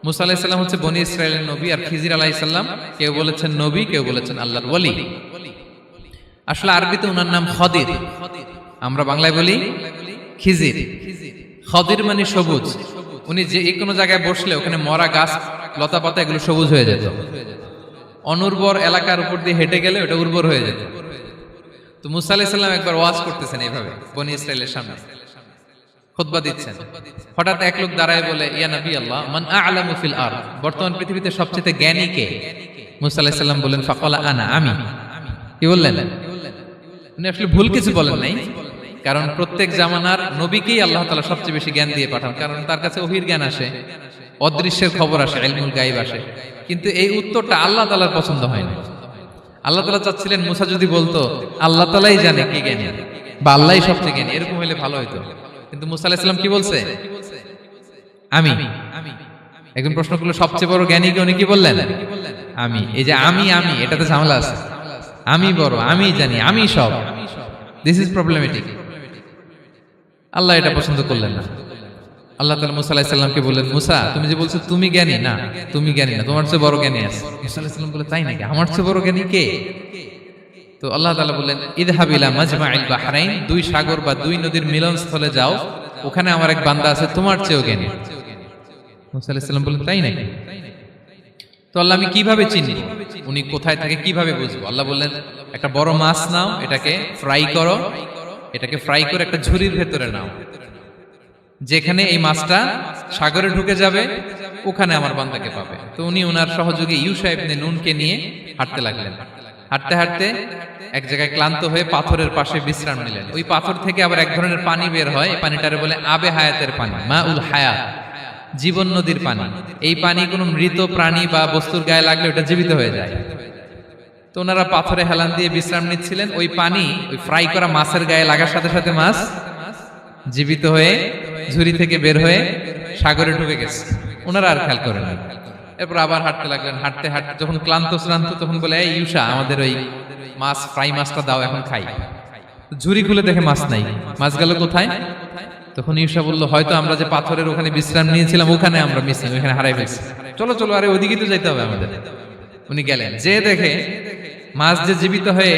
মুসা আলাইহিস সালাম হচ্ছে বনি ইসরাইলের নবী, আর খিজির আলাইহিস সালাম কেউ বলেছেন নবী, কেউ বলেছেন আল্লাহর ওলি। আসলে আরবিতে ওনার নাম খদির, আমরা বাংলায় বলি খিজির। খদির মানে সবুজ। উনি যে কোনো জায়গায় বসলে ওখানে মরা গাছ, লতা পাতা এগুলো সবুজ হয়ে যেত। অনুর্বর এলাকার উপর দিয়ে হেঁটে গেলে ওটা উর্বর হয়ে যেত। তো মুসা আলাইহিস সালাম একবার ওয়াজ করতেছেন এইভাবে বনি ইসরাইলের সামনে। খুতবা দিচ্ছেন, হঠাৎ এক লোক দাঁড়ায় বলে, ইয়া নবী আল্লাহ, মান আ'লামু ফিল আরদ, বর্তমান পৃথিবীতে সবচেয়ে জ্ঞানী কে? মুসা আলাইহিস সালাম বললেন, ফাকালা আনা, আমি। কি বললেন? উনি আসলে ভুল কিছু বলেন নাই, কারণ প্রত্যেক জামানার নবীকেই আল্লাহ তাআলা সবচেয়ে বেশি জ্ঞান দিয়ে পাঠান, কারণ তার কাছে ওহীর জ্ঞান আসে, অদৃশ্যের খবর আসে, ইলমুল গায়ব আসে। কিন্তু এই উত্তরটা আল্লাহ তাআলার পছন্দ হয় না। আল্লাহ তাআলা চাচ্ছিলেন মুসা যদি বলতো আল্লাহ তাআলাই জানে কে জ্ঞানী বা আল্লাহই সবচেয়ে জ্ঞানী, এরকম হলে ভালো হতো। কিন্তু মুসা আলাইহিস সালাম কি বলছে? আমি। একজন প্রশ্ন করলো সবচেয়ে বড় জ্ঞানী কে? উনি কি বললেন? আমি। এই যে আমি এটাতে ঝামেলা আছে। আমি বড়, আমি জানি, আমি সব, দিস ইজ প্রবলেমেটিক। আল্লাহ এটা পছন্দ করলেন না। আল্লাহ তাআলা মুসা আলাইহিস সালামকে বললেন, মুসা তুমি যে বলছো তুমি জ্ঞানী, না তুমি জ্ঞানী না, তোমার চেয়ে বড় জ্ঞানী আছে। মুসা আলাইহিস সালাম বলে, তাই নাকি? আমার চেয়ে বড় জ্ঞানী কে? তো আল্লাহ তাআলা বললেন, ইযহাব ইলা মাজমাইল বাহরাইন, দুই সাগর বা দুই নদীর মিলনস্থলে যাও, ওখানে আমার এক বান্দা আছে তোমার চেয়েও জ্ঞানী। মুসা আলাইহিস সালাম বললেন, তাই নাকি? তো আল্লাহ, আমি কিভাবে চিনব উনি কোথায় থাকে, কিভাবে বুঝবো? আল্লাহ বললেন, একটা বড় মাছ নাও, এটাকে ফ্রাই করো, এটাকে ফ্রাই করে একটা ঝুড়ির ভেতরে নাও, যেখানে এই মাছটা সাগরে ঢুকে যাবে ওখানে আমার বান্দাকে পাবে। তো উনি ওনার সহযোগী ইউশা ইবনে নুনকে নিয়ে হাঁটতে লাগলেন। হাঁটতে হাঁটতে এক জায়গায় ক্লান্ত হয়ে পাথরের পাশে বিশ্রাম নিলেন। ওই পাথর থেকে আবার এক ধরনের পানি বের হয়, এই পানিটারে বলে আবে হায়াতের পানি, মাউল হায়াত, জীবন নদীর পানি। এই পানি কোনো মৃত প্রাণী বা বস্তুর গায়ে লাগলে ওটা জীবিত হয়ে যায়। তো ওনারা পাথরে হেলান দিয়ে বিশ্রাম নিচ্ছিলেন, ওই পানি ওই ফ্রাই করা মাছের গায়ে লাগার সাথে সাথে মাছ জীবিত হয়ে ঝুড়ি থেকে বের হয়ে সাগরে ঢুকে গেছে। ওনারা আর খেয়াল করেন না। এরপর আবার হাঁটতে লাগলেন। হাঁটতে হাঁটতে যখন ক্লান্ত শ্রান্ত, তখন বলে, এই ইউশা, আমাদের ওই মাছ ফ্রাই মাছটা দাও, এখন খাই। ঝুড়ি খুলে দেখে মাছ নাই। মাছ গেল কোথায়? তখন ইউশা বলল, হয়তো আমরা যে পাথরের ওখানে বিশ্রাম নিয়েছিলাম ওখানে আমরা মিসিং, ওখানে হারাই ফেলছি। চলো চলো, আরে ওইদিকে তো যাইতে হবে আমাদের। উনি গেলেন, যে দেখে মাছ যে জীবিত হয়ে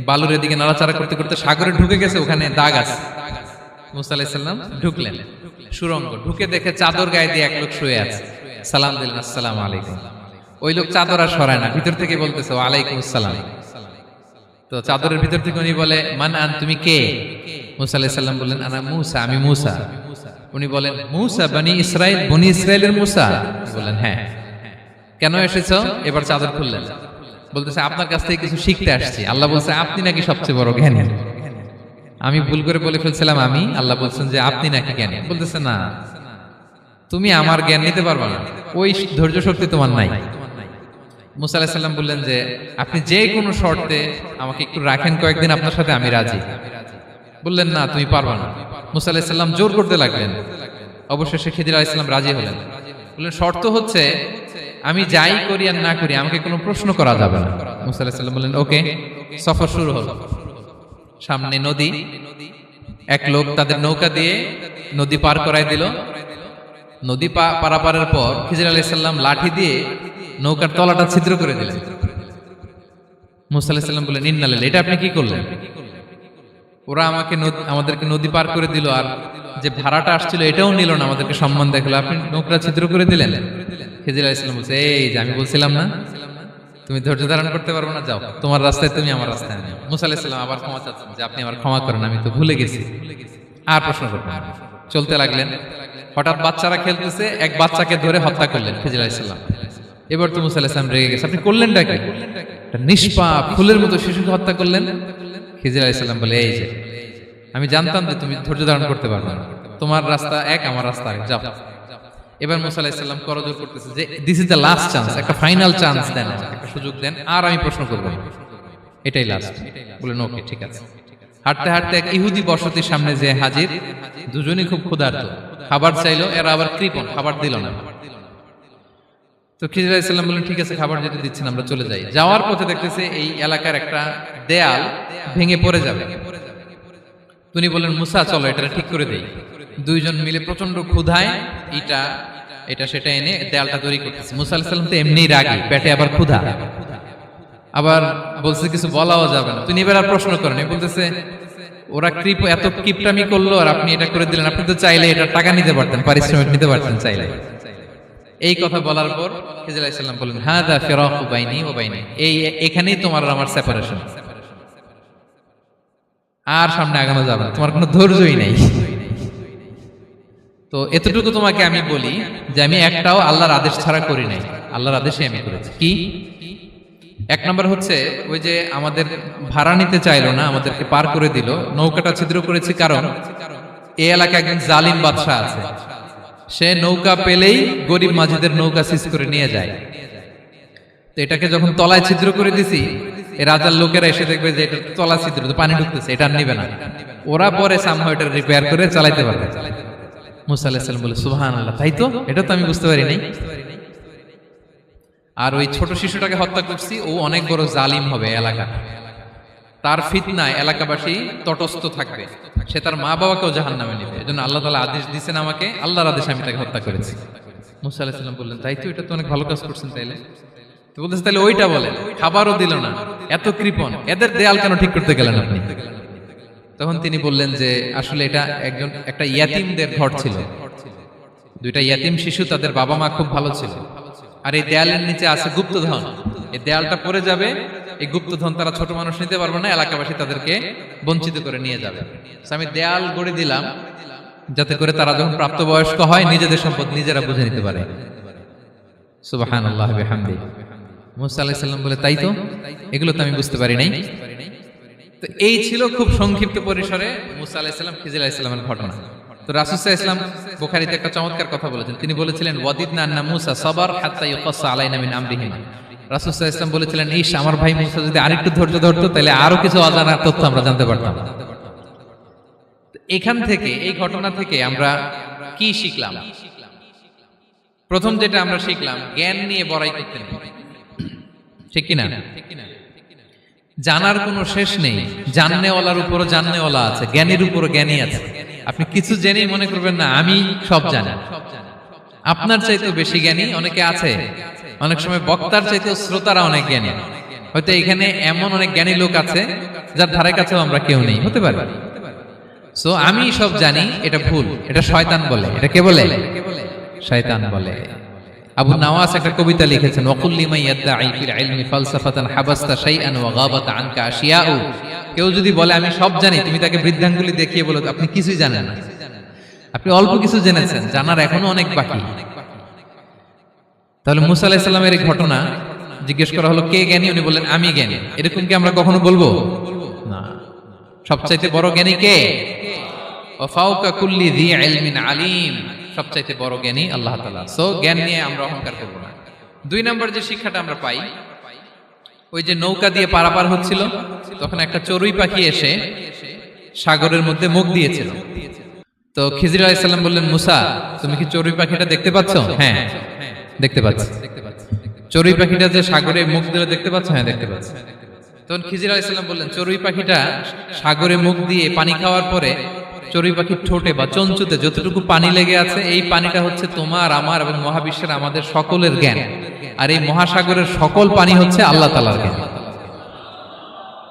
বালুর এদিকে নাড়াচাড়া করতে করতে সাগরে ঢুকে গেছে, ওখানে দাগ আছে। মুসা আলাইহিস সালাম ঢুকলেন সুরঙ্গ, ঢুকে দেখে চাদর গায়ে দিয়ে এক লোক শুয়ে আছে। সালাম দিলেন, আসসালামু আলাইকুম। ওই লোক চাদর আর সরায় না, ভিতর থেকে বলতেছে, ওয়ালাইকুম আসসালাম। তো চাদরের ভিতর থেকে উনি বলে, মান আন, তুমি কে? মুসা আলাইহিস সালাম বললেন, আনা মুসা, আমি মুসা। উনি বলেন, মুসা বনি ইসরাইল, বনি ইসরাইলের মুসা? বললেন, হ্যাঁ। কেন এসেছো? এবার চাদর খুললেন। বলতেছে, আপনার কাছ থেকে কিছু শিখতে আসছি। আল্লাহ বলছে, আপনি নাকি সবচেয়ে বড় জ্ঞানী। আমি ভুল করে বলে ফেলছিলাম আমি। আল্লাহ বলছেন যে আপনি নাকি জ্ঞানী। বলতেছে, না, তুমি আমার জ্ঞান নিতে পারবে না, ওই ধৈর্য শক্তি তোমার নাই। মুসা আলাইহিস সালাম বললেন যে আপনি যে কোনো শর্তে আমাকে একটু রাখেন কয়েকদিন আপনার সাথে, আমি রাজি। বললেন, না, তুমি পারবে না। মুসা আলাইহিস সালাম জোর করতে লাগলেন। অবশেষে খিদির আলাইহিস সালাম রাজি হলেন। বললেন, শর্ত হচ্ছে আমি যাই করি আর না করি আমাকে কোনো প্রশ্ন করা যাবে না। মুসা আলাইহিস সালাম বললেন, ওকে। সফর শুরু হলো। সামনে নদী, এক লোক তাদের নৌকা দিয়ে নদী পার করাই দিল। নদী পারাপারের পর খিজির আলাইহিস সালাম লাঠি দিয়ে নৌকার তলাটা ছিদ্র করে দিলেন। মুসা আলাইহিস সালাম বললেন, ইন্না লিল্লাহি, এটা আপনি কি করলেন? ওরা আমাদেরকে নদী পার করে দিল, আর যে ভাড়াটা আসছিল এটাও নিল না, আমাদেরকে সম্মান দেখালো, আপনি নৌকা ছিদ্র করে দিলেন। খিজির আলাইহিস সালাম বলছে, এই যে আমি বলছিলাম না তুমি ধৈর্য ধারণ করতে পারবে না, যাও, তোমার রাস্তায় তুমি, আমার রাস্তায় আমি। মুসা আলাইহিস সালাম আবার ক্ষমা চাচ্ছেন যে আপনি আমার ক্ষমা করেন, আমি তো ভুলে গেছি, আর প্রশ্ন করবেন না। চলতে লাগলেন। হঠাৎ বাচ্চারা খেলতেছে, এক বাচ্চাকে ধরে হত্যা করলেন খিজির আলাইহিস সালাম। এবার তো মুসা আলাইহিস সালাম রেগে গেছে, আপনি করলেনটা কি? একটা নিষ্পাপ ফুলের মতো শিশুকে হত্যা করলেন। খিজির আলাইহিস সালাম বলে, এই যে আমি জানতাম যে তুমি ধৈর্য ধারণ করতে পারবে না, তোমার রাস্তা এক, আমার রাস্তা আরেক, যাও। এবার মুসা আলাইহিস সালাম করজোর করতেছে যে this is the last chance, একটা ফাইনাল চান্স দেন, একটা সুযোগ দেন, আর আমি প্রশ্ন করব না, এটাই লাস্ট। বললেন, ওকে, ঠিক আছে। হাঁটতে হাঁটতে এক ইহুদি বসতির সামনে যে হাজির, দুজনই খুব ক্ষুধার্ত, খাবার চাইলো, এরা আবার কৃপণ, খাবার দিল না। তো খিজির আলাইহিস সালাম বললেন, ঠিক আছে, খাবার যেটা দিচ্ছেন আমরা চলে যাই। যাওয়ার পথে দেখতেছে এই এলাকার একটা দেয়াল ভেঙে পড়ে যাবে। তিনি বললেন, মুসা চলো এটা ঠিক করে দেই। দুইজন মিলে প্রচন্ড ক্ষুধায় এটা সেটা এনে দেয়ালটা তৈরি করতেছে। মুসা আলাইহিস সালাম তো এমনিই রাগী, পেটে আবার ক্ষুধা, আবার বলছে কিছু বলাও যাবে না। তিনি এবার আর প্রশ্ন করেন, বলতেছে ওরা এত কিপটামি করলো আর আপনি এটা করে দিলেন, আপনি তো চাইলে এটা টাকা নিতে পারতেন, পারিশ্রমিক নিতে পারতেন চাইলে। এই কথা বলার পর খিজির আলাইহিস সালাম বললেন, হাযা ফিরাকু বাইনি ওয়া বাইনি, এখানেই তোমার আর আমার সেপারেশন, আর সামনে আগানো যাবে না, তোমার কোনো ধৈর্যই নাই। তো এতটুকু তোমাকে আমি বলি যে আমি একটাও আল্লাহর আদেশ ছাড়া করি নাই, আল্লাহর আদেশে আমি করেছি। কি? এক নম্বর হচ্ছে ওই যে আমাদের ভাড়া নিতে চাইলো না, আমাদেরকে পার করে দিল, নৌকাটা ছিদ্র করেছি কারণ এই এলাকায় একজন জালিম বাদশা আছে, সে নৌকা পেলেই গরিব মাঝিদের নৌকা সিজ করে নিয়ে যায়। তো এটাকে যখন তলায় ছিদ্র করে দিছি, এই রাজার লোকেরা এসে দেখবে যে এটা তলা ছিদ্র, তো পানি ঢুকতেছে, এটা আর নিবে না, ওরা পরে সামহাও এটা রিপেয়ার করে চালাইতে পারবে। মুসা আলাইহিস সালাম বলে সুবহানাল্লাহ, তাই তো, এটা তো আমি বুঝতে পারি নাই। আর ওই ছোট শিশুটাকে হত্যা করছি, ও অনেক বড় জালিম হবে এলাকা, তার ফিতনায় এলাকাবাসী তটস্থ থাকবে, সে তার মা বাবাকেও জাহান্নামে নেবে। এজন্য আল্লাহ তাআলা আদেশ দিয়েছেন আমাকে, আল্লাহর আদেশে আমি তাকে হত্যা করেছি। মুসা আলাইহিস সালাম বললেন তাই তো, এটা তো অনেক ভালো কাজ করছেন। তাইলে তো বলতেছে তাহলে ওইটা বলেন, খাবারও দিল না, এত কৃপণ, এদের দেয়াল কেন ঠিক করতে গেলেন আপনি? তখন তিনি বললেন যে আসলে এটা একটা ইয়াতিমদের ঘর ছিল, দুইটা ইয়াতিম শিশু, তাদের বাবা মা খুব ভালো ছিল, আর এই দেয়ালের নিচে আছে গুপ্তধন, এই দেয়ালটা পড়ে যাবে, এই গুপ্তধন তারা ছোট মানুষ নিতে পারবে না, এলাকাবাসী তাদেরকে বঞ্চিত করে নিয়ে যাবে। আমি দেয়াল গড়ে দিলাম যাতে করে তারা যখন প্রাপ্তবয়স্ক হয় নিজেদের সম্পদ নিজেরা বুঝে নিতে পারে। সুবহানাল্লাহ বিহামদিহি। মুসা আলাইহিস সালাম বলে তাই তো, এগুলো তো আমি বুঝতে পারি নাই। তো এই ছিল খুব সংক্ষিপ্ত পরিসরে মুসা আলাইহিস সালাম খিজির আলাইহিস সালামের ঘটনা। তো রাসূল সাল্লাল্লাহু আলাইহি ওয়াসাল্লাম বুখারীতে একটা চমৎকার কথা বলেছেন, তিনি বলেছিলেন ওয়াদিদনা আন্না মুসা সাবার হাত্তা ইউকাসসা আলাইনা মিন আমরিহিমা। রাসূল সাল্লাল্লাহু আলাইহি ওয়াসাল্লাম বলেছিলেন ইস, আমার ভাই মুসা যদি আরেকটু ধৈর্য ধরতো তাহলে আরো কিছু অজানা তথ্য আমরা জানতে পারতাম। এখান থেকে, এই ঘটনা থেকে আমরা কি শিখলাম? প্রথম যেটা আমরা শিখলাম, জ্ঞান নিয়ে বড়াই করতে নেই, ঠিক কিনা? জানার কোনো শেষ নেই, জাননেওয়ালার উপরও জাননেওয়ালা আছে, জ্ঞানীর উপরও জ্ঞানী আছে। আপনি কিছু জেনেই মনে করবেন না আমি সব জানি, আপনার চাইতেও বেশি জ্ঞানী অনেকে আছে। অনেক সময় বক্তার চাইতেও শ্রোতারা অনেক জ্ঞানী। হয়তো এখানে এমন অনেক জ্ঞানী লোক আছে যার ধারে কাছেও আমরা কেউ নেই, হতে পারে। সো আমি সব জানি, এটা ভুল, এটা শয়তান বলে। এটা কে বলে? শয়তান বলে। আবু নাওয়াস একটা কবিতা লিখেছেন, ওয়াকুল লিমান ইয়াদঈ ফিল ইলমি ফালসাফাতান হাবাসতা শাইআন ওয়া গাবাত আনকা আশিয়াউ। কেউ যদি বলে আমি সব জানি, তুমি তাকে বৃদ্ধাঙ্গুলি দেখিয়ে বলো আপনি কিছুই জানেন না, আপনি অল্প কিছু জেনেছেন, জানার এখনো অনেক বাকি। তাহলে মুসা আলাইহিস সালামের এই ঘটনা জিজ্ঞেস করা হলো কে জ্ঞানী, উনি বললেন আমি জ্ঞানী। এরকম কি আমরা কখনো বলবো? না। সবচাইতে বড় জ্ঞানী কে? ওয়া ফাওকা কুল্লি যী ইলমিন আলিম। সবচাইতে বড় জ্ঞানী আল্লাহ তাআলা। সো জ্ঞান নিয়ে আমরা অহংকার করব না। দুই নম্বর যে শিক্ষাটা আমরা পাই, ওই যে নৌকা দিয়ে পারাপার হচ্ছিল, তখন একটা চড়ুই পাখি এসে সাগরের মধ্যে মুখ দিয়েছিল। তো খিজির আলাইহিস সালাম বললেন মুসা, তুমি কি চড়ুই পাখিটা দেখতে পাচ্ছ? হ্যাঁ দেখতে পাচ্ছি। চড়ুই পাখিটা যে সাগরে মুখ দিলে দেখতে পাচ্ছ? হ্যাঁ দেখতে পাচ্ছি। তখন খিজির আলাইহিস সালাম বললেন চড়ুই পাখিটা সাগরে মুখ দিয়ে পানি খাওয়ার পরে চড়ুই পাখির ঠোঁটে বা চঞ্চুতে যতটুকু পানি লেগে আছে, এই পানিটা হচ্ছে তোমার, আমার এবং মহাবিশ্বের আমাদের সকলের জ্ঞান। আর এই মহাসাগরের সকল পানি হচ্ছে আল্লাহ তাআলার জ্ঞান।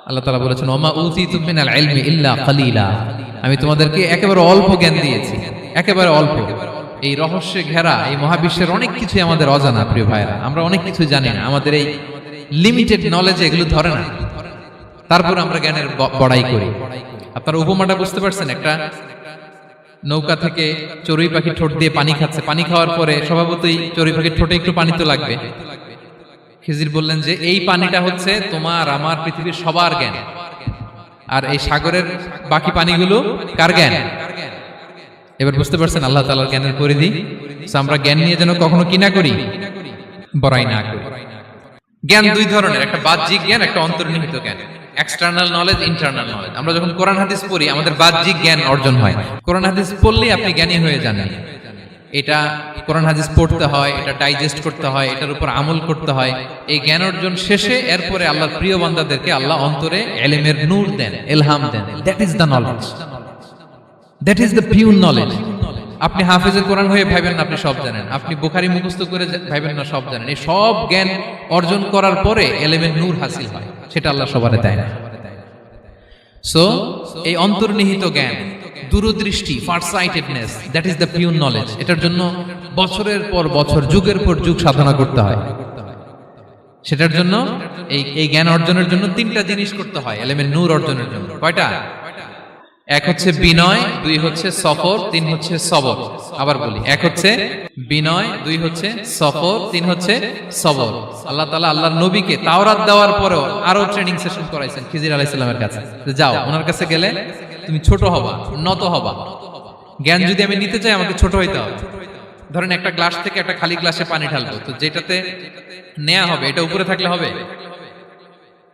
আল্লাহ তাআলা বলেছেন ওমা উতিতুম মিনাল ইলমি ইল্লা কালিলা। আমি তোমাদেরকে একেবারে অল্প জ্ঞান দিয়েছি, একেবারে অল্প। এই রহস্যে ঘেরা এই মহাবিশ্বের অনেক কিছুই আমাদের অজানা। প্রিয় ভাইরা, আমরা অনেক কিছু জানি না, আমাদের এই লিমিটেড নলেজে এগুলো ধরে না, তারপর আমরা জ্ঞানের বড়াই করি। আপনারা উপমাটা বুঝতে পারছেন? একটা নৌকা থেকে চড়ুই পাখি ঠোঁট দিয়ে পানি খাচ্ছে, পানি খাওয়ার পরে স্বভাবতই চড়ুই পাখির ঠোঁটে একটু পানি তো লাগবে। খিজির বললেন যে এই পানিটা হচ্ছে তোমার, আমার, পৃথিবীর সবার জ্ঞান, আর এই সাগরের বাকি পানিগুলো কার জ্ঞান? এবার বুঝতে পারছেন আল্লাহ তাআলার জ্ঞানের পরিধি। আমরা জ্ঞান নিয়ে যেন কখনো কি না করি, বড়াই না করি। জ্ঞান দুই ধরনের, একটা বাহ্যিক জ্ঞান, একটা অন্তর্নিহিত জ্ঞান। External knowledge, internal knowledge. আমরা যখন কোরআন হাদিস পড়ি আমাদের বাহ্যিক জ্ঞান অর্জন হয়। কোরআন হাদিস পড়লেই আপনি জ্ঞানী হয়ে যান। এটা কোরআন হাদিস পড়তে হয়, এটা ডাইজেস্ট করতে হয়, এটার উপর আমল করতে হয়। এই জ্ঞান অর্জন শেষে এরপরে আল্লাহর প্রিয় বান্দাদেরকে আল্লাহ অন্তরে ইলমের নূর দেন, ইলহাম দেন। That is the knowledge, that is the pure knowledge. আপনি হাফেজে কোরআন হয়ে ভাবেন না আপনি সব জানেন, আপনি বুখারী মুখস্থ করে ভাবেন না সব জানেন। এই সব জ্ঞান অর্জন করার পরে ইলমের নূর হাসিল হয়, সেটা আল্লাহ সবারে দেয় না। সো এই অন্তর্নিহিত জ্ঞান, দূরদৃষ্টি, farsightedness, that is the pure knowledge. এটার জন্য বছরের পর বছর, যুগের পর যুগ সাধনা করতে হয়। সেটার জন্য এই জ্ঞান অর্জনের জন্য তিনটা জিনিস করতে হয় ইলমের নূর অর্জনের জন্য। কয়টা? এক হচ্ছে বিনয়, দুই হচ্ছে সফর, তিন হচ্ছে সবর। আবার বলি, এক হচ্ছে বিনয়, দুই হচ্ছে সফর, তিন হচ্ছে সবর। আল্লাহ তাআলা আল্লাহর নবীকে তাওরাত দেওয়ার পরেও আরো ট্রেনিং সেশন করাইছেন খিজির আলাইহিস সালামের কাছে। যাও, ওনার কাছে গেলে তুমি ছোট হবা, নত হবা। জ্ঞান যদি আমি নিতে চাই আমাকে ছোট হইতে হবে। ধরেন একটা গ্লাস থেকে একটা খালি গ্লাসে পানি ঢালবো, তো যেটাতে নেওয়া হবে এটা উপরে থাকলে হবে?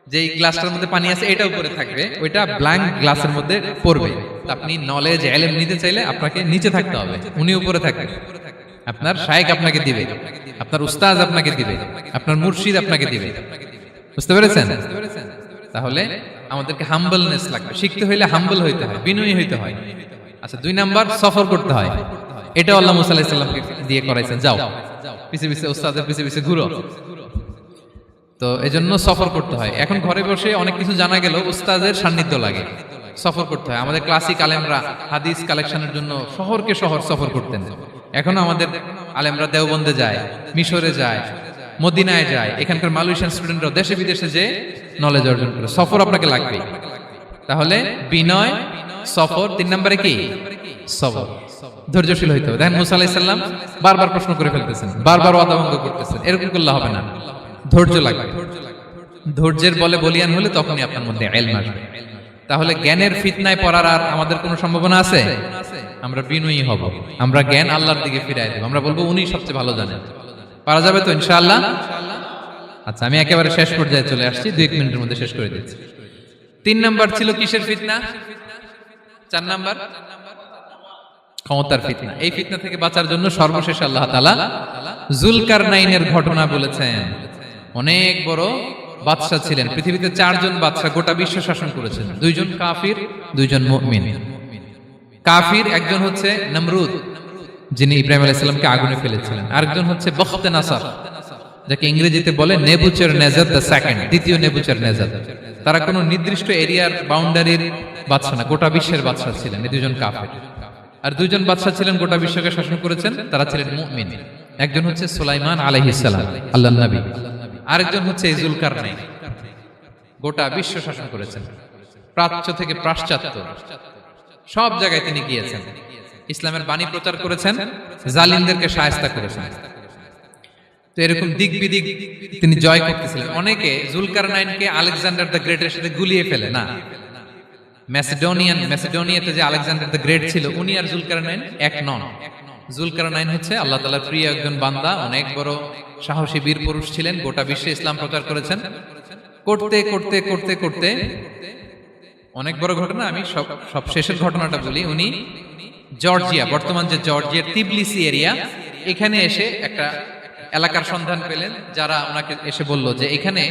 যে গ্লাসটার মধ্যে পানি আছে এটা উপরে থাকবে, ওইটা ব্ল্যাঙ্ক গ্লাসের মধ্যে পড়বে। আপনি নলেজ ইলম নিতে চাইলে আপনাকে নিচে থাকতে হবে, উনি উপরে থাকবে। আপনার শায়েখ আপনাকে দিবে, আপনার উস্তাদ আপনাকে দিবে, আপনার মুর্শিদ আপনাকে দিবে। বুঝতে পেরেছেন? তাহলে আমাদেরকে হাম্বলনেস লাগবে, শিখতে হইলে হাম্বল হইতে হয়, বিনয়ী হইতে হয়। আচ্ছা, 2 নাম্বার সফর করতে হয়। এটা আল্লাহ মুসা আলাইহিস সালামকে দিয়ে করাইছেন, যাও পিছে পিছে উস্তাদের পিছে পিছে ঘুরো। তো এজন্য সফর করতে হয়। এখন ঘরে বসে অনেক কিছু জানা গেল, উস্তাদের সান্নিধ্য লাগে, সফর করতে হয়। আমাদের ক্লাসিক আলেমরা হাদিস কালেকশনের জন্য শহরকে শহর সফর করতেন। এখনো আমাদের আলেমরা দেওবন্দে যায়, মিশরে যায়, মদিনায় যায়। এখানকার মালয়েশিয়ান স্টুডেন্টরা দেশে বিদেশে যে নলেজ অর্জন করে। সফর আপনাকে লাগবে। তাহলে বিনয়, সফর, 3 নম্বরে কি? সবর। ধৈর্যশীল হইতে হবে। দেখেন মুসা আলাইহিস সালাম বারবার প্রশ্ন করে ফেলতেছেন, বারবার ওয়াদা ভঙ্গ করতেছেন। এরকম করলে হবে না, ধৈর্য লাগবে। ধৈর্যের বলে বলিয়ান হলে তখনই আপনার মধ্যে ইলম আসবে। তাহলে জ্ঞানের ফিতনায় পড়ার আর আমাদের কোনো সম্ভাবনা আছে? আমরা বিনয়ী হব, আমরা জ্ঞান আল্লাহর দিকে ফিরাই দেব। আমরা বলবো উনি সবচেয়ে ভালো জানেন। পারা যাবে তো ইনশাআল্লাহ? আচ্ছা, আমি একেবারে শেষ পর্যায়ে চলে আসছি, 2-1 মিনিটের মধ্যে শেষ করে দিচ্ছি। 3 নাম্বার ছিল কিসের ফিতনা? 4 নাম্বার ক্ষমতার ফিতনা। এই ফিতনা থেকে বাঁচার জন্য সর্বশেষ আল্লাহ তাআলা যুলকারনাইনের ঘটনা বলেছেন। অনেক বড় বাদশা ছিলেন, পৃথিবীতে 4 জন বাদশা গোটা বিশ্ব শাসন করেছেন। 2 জন কাফির, 2 জন মুমিন। কাফির একজন হচ্ছে নমরুদ, যিনি ইব্রাহিম আলাইহিস সালামকে আগুনে ফেলেছিলেন। আরেকজন হচ্ছে বখতে নাসার, যাকে ইংরেজিতে বলে নেবুচারনেজার দ্য সেকেন্ড, দ্বিতীয় নেবুচারনেজার। তারা কোনো নির্দিষ্ট এরিয়ার বাউন্ডারির বাদশা না, গোটা বিশ্বের বাদশা ছিলেন। এই 2 জন কাফির। আর 2 জন বাদশা ছিলেন গোটা বিশ্বকে শাসন করেছেন, তারা ছিলেন মুমিন। একজন হচ্ছে সুলাইমান আলাইহিস সালাম, আল্লাহর নবী। আরেকজন হচ্ছে যুলকারনাইন, গোটা বিশ্ব শাসন করেছেন, প্রাচ্য থেকে পাশ্চাত্য সব জায়গায় তিনি গিয়েছেন, ইসলামের বাণী প্রচার করেছেন, জালিমদেরকে শায়েস্তা করেছেন। তো এরকম দিক বিদিক তিনি জয় করতেছিলেন। অনেকে যুলকারনাইনকে আলেকজান্ডার দ্য গ্রেটের সাথে গুলিয়ে ফেলে না। ম্যাসিডোনিয়াতে যে আলেকজান্ডার দ্য গ্রেট ছিল, উনি আর যুলকারনাইন এক নন। যুলকারনাইন হচ্ছে আল্লাহ তাআলার প্রিয় একজন বান্দা, অনেক বড় সাহসী বীর পুরুষ ছিলেন, গোটা বিশ্বে ইসলাম প্রচার করেছেন। করতে করতে করতে করতে অনেক বড় ঘটনা, আমি সব শেষের ঘটনাটা বলি। উনি জর্জিয়া, বর্তমান যে জর্জিয়ার তিবলিসি এরিয়া, এখানে এসে একটা এলাকার সন্ধান পেলেন, যারা ওনাকে এসে বলল যে এখানে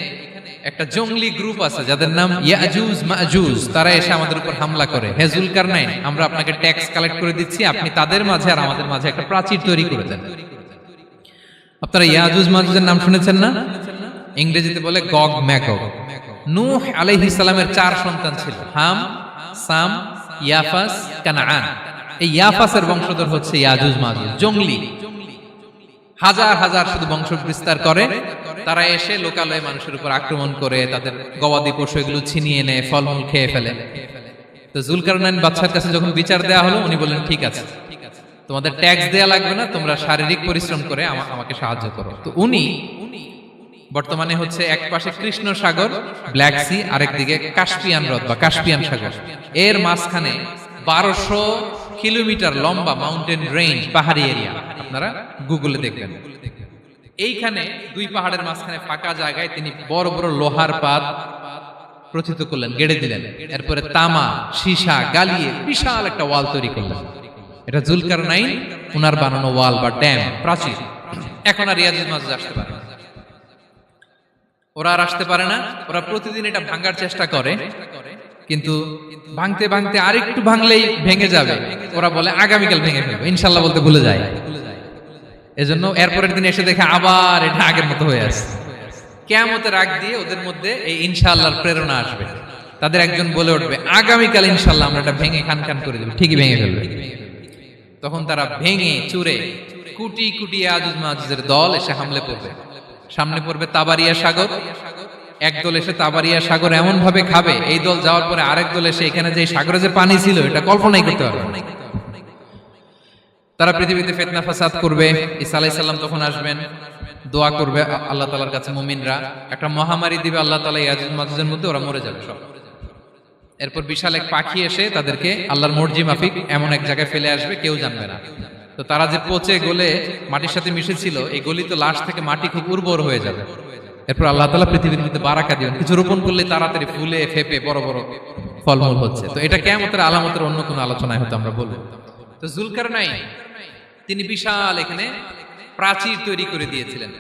একটা জঙ্গলি গ্রুপ আছে যাদের নাম ইয়াজুজ মাজুজ, তারা এসে আমাদের উপর হামলা করে। হে যুলকারনাইন, আমরা আপনাকে ট্যাক্স কালেক্ট করে দিচ্ছি, আপনি তাদের মাঝে আর আমাদের মাঝে একটা প্রাচীর তৈরি করে দেন। আপনারা ইয়াজুজ মাজুজের নাম শুনেছেন না? ইংরেজিতে বলে গগ ম্যাগগ। নূহ আলাইহিস সালামের 4 সন্তান ছিল, হাম, সাম, ইয়াফাস, কানাআন। এই ইয়াফাসের বংশধর হচ্ছে ইয়াজুজ মাজুজ, জঙ্গলি, হাজার হাজার শুধু বংশ বিস্তার করে। তারা এসে লোকালয়ে মানুষের উপর আক্রমণ করে, তাদের গবাদি পশু এগুলো ছিনিয়ে নেয়, ফলমূল খেয়ে ফেলে। তো যুলকারনাইন বাদশার কাছে যখন বিচার দেওয়া হলো, উনি বললেন ঠিক আছে, তোমাদের ট্যাক্স দেয়া লাগবে না, তোমরা শারীরিক পরিশ্রম করে আমাকে সাহায্য করো। তো উনি বর্তমানে হচ্ছে এক পাশে কৃষ্ণ সাগর, ব্ল্যাক সি, আরেকদিকে কাস্পিয়ান হ্রদ বা কাস্পিয়ান সাগর, এর মাঝখানে 1200 কিলোমিটার লম্বা মাউন্টেন রেঞ্জ, পাহাড়ি এরিয়া, আপনারা গুগলে দেখবেন। এইখানে 2 পাহাড়ের মাঝখানে ফাঁকা জায়গায় তিনি বড় বড় লোহার পাত প্রথিত করলেন, গেড়ে দিলেন। এরপরে তামা, সীসা গালিয়ে বিশাল একটা ওয়াল তৈরি করলেন। এটা যুলকারনাইন উনার বানানো ওয়াল বা ড্যাম, প্রাচীর। এখন আর ইয়াজুজ মাজুজ আসতে পারে না, ওরা আর আসতে পারে না। ওরা প্রতিদিন এটা ভাঙার চেষ্টা করে, কিন্তু ভাঙতে ভাঙতে আরেকটু ভাঙলেই ভেঙে যাবে। ওরা বলে আগামীকাল ভেঙে ফেলবো, ইনশাল্লাহ বলতে ভুলে যায়। এজন্য এরপরের দিন এসে দেখে আবার এটা আগের মতো হয়ে আসছে। কিয়ামতের আগ দিয়ে ওদের মধ্যে এই ইনশাআল্লাহর প্রেরণা আসবে। তাদের একজন বলে উঠবে আগামীকাল ইনশাআল্লাহ আমরা এটা ভেঙে খান খান করে দেব, ঠিকই ভেঙে ফেলবে। তখন তারা ভেঙে চুরে কোটি কোটি ইয়াজুজ মাজুজের দল এসে হামলে পড়বে। সামনে পড়বে তাবারিয়া সাগর, এক দল এসে তাবারিয়া সাগর এমন ভাবে খাবে, এই দল যাওয়ার পরে আরেক দল এসে এখানে যে সাগরে যে পানি ছিল এটা কল্পনাই করতে পারবে না। তারা পৃথিবীতে ফিতনা ফাসাদ করবে। ঈসা আলাইহিস সালাম তখন আসবেন, দোয়া করবে আল্লাহ তাআলার কাছে মুমিনরা, একটা মহামারী দিবে আল্লাহ তাআলা, ইয়াজুজ মাজুজের মধ্যে ওরা মরে যাবে সব। এরপর বিশাল এক পাখি এসে তাদেরকে আল্লাহর মর্জি মাফিক এমন এক জায়গায় ফেলে আসবে, কেউ জানবে না। তো তারা যে পচে গলে মাটির সাথে মিশেছিল, এই গলিত লাশ থেকে মাটি খুব উর্বর হয়ে যাবে। এরপর আল্লাহ তাআলা পৃথিবীর মধ্যে বারাকা দিবেন, কিছু রোপণ করলে তাড়াতাড়ি ফুলে ফেপে বড় বড় ফলমূল হচ্ছে। তো এটা কিয়ামতের আলামতের অন্য কোনো আলোচনায় হয়তো আমরা বলবো। তো জুলকারনাইন তিনি বিশাল এখানে প্রাচীর তৈরি করে দিয়েছিলেন,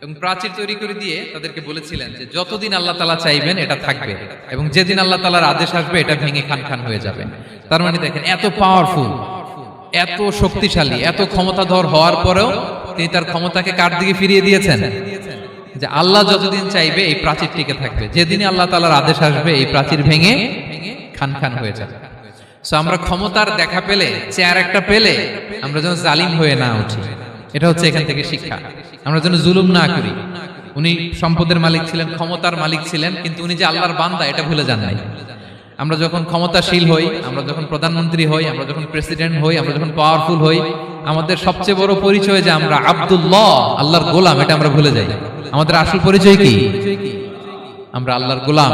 এবং প্রাচীর তৈরি করে দিয়ে তাদেরকে বলেছিলেন যে যতদিন আল্লাহ তাআলা চাইবেন এটা থাকবে, এবং যেদিন আল্লাহ তাআলার আদেশ আসবে এটা ভেঙে খান খান হয়ে যাবে। তার মানে দেখেন, এত পাওয়ারফুল, এত শক্তিশালী, এত ক্ষমতাধর হওয়ার পরেও তিনি তার ক্ষমতাকে কার দিকে ফিরিয়ে দিয়েছেন? যে আল্লাহ যতদিন চাইবে এই প্রাচীর টিকে থাকবে, যেদিন আল্লাহ তাআলার আদেশ আসবে এই প্রাচীর ভেঙে খান খান হয়ে যাবে। সো আমরা ক্ষমতার দেখা পেলে, চেয়ার একটা পেলে আমরা যেন জালিম হয়ে না উঠি, এটা হচ্ছে এখান থেকে শিক্ষা। আমরা যেন জুলুম না করি। উনি সম্পদের মালিক ছিলেন, ক্ষমতার মালিক ছিলেন, কিন্তু উনি যে আল্লাহর বান্দা এটা ভুলে যান নাই। আমরা যখন ক্ষমতাশীল হই, আমরা যখন প্রধানমন্ত্রী হই, আমরা যখন প্রেসিডেন্ট হই, আমরা যখন পাওয়ারফুল হই, আমাদের সবচেয়ে বড় পরিচয় যে আমরা আব্দুল্লাহ, আল্লাহর গোলাম, এটা আমরা ভুলে যাই। আমাদের আসল পরিচয় কি? আমরা আল্লাহর গোলাম।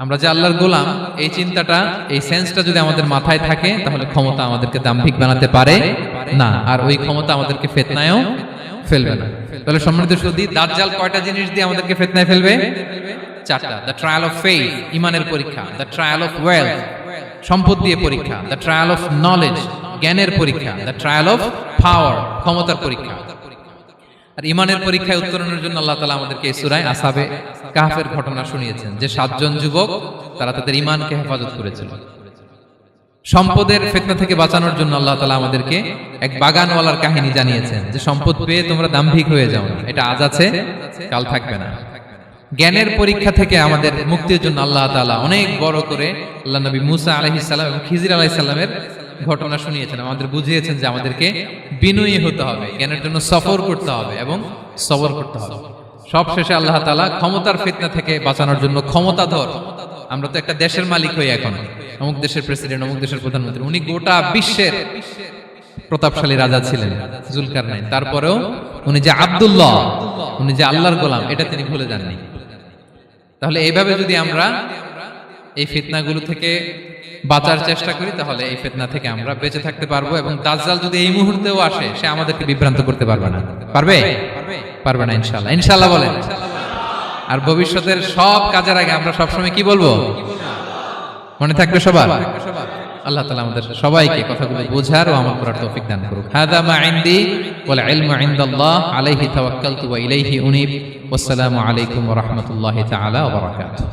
আমরা যে আল্লাহর গোলাম, এই চিন্তাটা, এই সেন্সটা যদি আমাদের মাথায় থাকে, তাহলে ক্ষমতা আমাদেরকে দাম্ভিক বানাতে পারে না, আর ওই ক্ষমতা আমাদেরকে ফিতনায়ও ফেলবে না। তাহলে সম্মানিত সুধী, দাজ্জাল কয়টা জিনিস দিয়ে আমাদেরকে ফিতনায় ফেলবে? চারটা। দ্য ট্রায়াল অফ ফেইথ, ইমানের পরীক্ষা; দ্য ট্রায়াল অফ ওয়েলথ, সম্পদ দিয়ে পরীক্ষা; দ্য ট্রায়াল অফ নলেজ, জ্ঞানের পরীক্ষা; দ্য ট্রায়াল অফ পাওয়ার, ক্ষমতার পরীক্ষা। আর ইমানের পরীক্ষায় উত্তরণের জন্য আল্লাহ তাআলা আমাদেরকে এই সূরায় আসহাবে কাহফের ঘটনা শুনিয়েছেন, যে 7 জন যুবক তারা তাদের ইমানকে হেফাজত করেছিল। সম্পদের ফিতনা থেকে বাঁচানোর জন্য আল্লাহ তাআলা আমাদেরকে এক বাগানওয়ালার কাহিনী জানিয়েছেন, যে সম্পদ পেয়ে তোমরা দাম্ভিক হয়ে যাও না, এটা আজ আছে কাল থাকবে না। জ্ঞানের পরীক্ষা থেকে আমাদের মুক্তির জন্য আল্লাহ তাআলা অনেক বড় করে আল্লাহ নবী মুসা আলাইহিস সালাম এবং খিজির আলাইহিস সালামের ঘটনা শুনিয়েছেন, আমাদের বুঝিয়েছেন যে আমাদেরকে বিনয়ী হতে হবে, জ্ঞানের জন্য সফর করতে হবে এবং সবর করতে হবে। সবশেষে আল্লাহ তাআলা ক্ষমতার ফিতনা থেকে বাঁচানোর জন্য ক্ষমতাধর, আমরা তো একটা দেশের মালিক হই এখন, অমুক দেশের প্রেসিডেন্ট, অমুক দেশের প্রধানমন্ত্রী, উনি গোটা বিশ্বের প্রতাপশালী রাজা ছিলেন জুলকারনাইন। তারপরেও উনি যে আব্দুল্লাহ, উনি যে আল্লাহর গোলাম, এটা তিনি ভুলে যাননি। তাহলে এইভাবে যদি আমরা এই ফিতনাগুলো থেকে বাঁচার চেষ্টা করি, তাহলে এই ফিতনা থেকে আমরা বেঁচে থাকতে পারবো, এবং দাজ্জাল যদি এই মুহূর্তেও আসে, সে আমাদেরকে বিভ্রান্ত করতে পারবে না। পারবে? পারবে না ইনশাআল্লাহ। ইনশাআল্লাহ বলেন। আর ভবিষ্যতের সব কাজের আগে আমরা সবসময় কি বলবো? মনে থাকবে সবার? আল্লাহ তাআলা আমাদের সবাইকে কথাগুলো বোঝার ও আমল করার তৌফিক দান করুক। হাযা মা ইনদি ওয়াল ইলমু ইনদাল্লাহ আলাইহি তাওয়াক্কালতু ওয়া ইলাইহি উনীব। ওয়াসসালামু আলাইকুম ওয়া রাহমাতুল্লাহি তাআলা ওয়া বারাকাতুহু।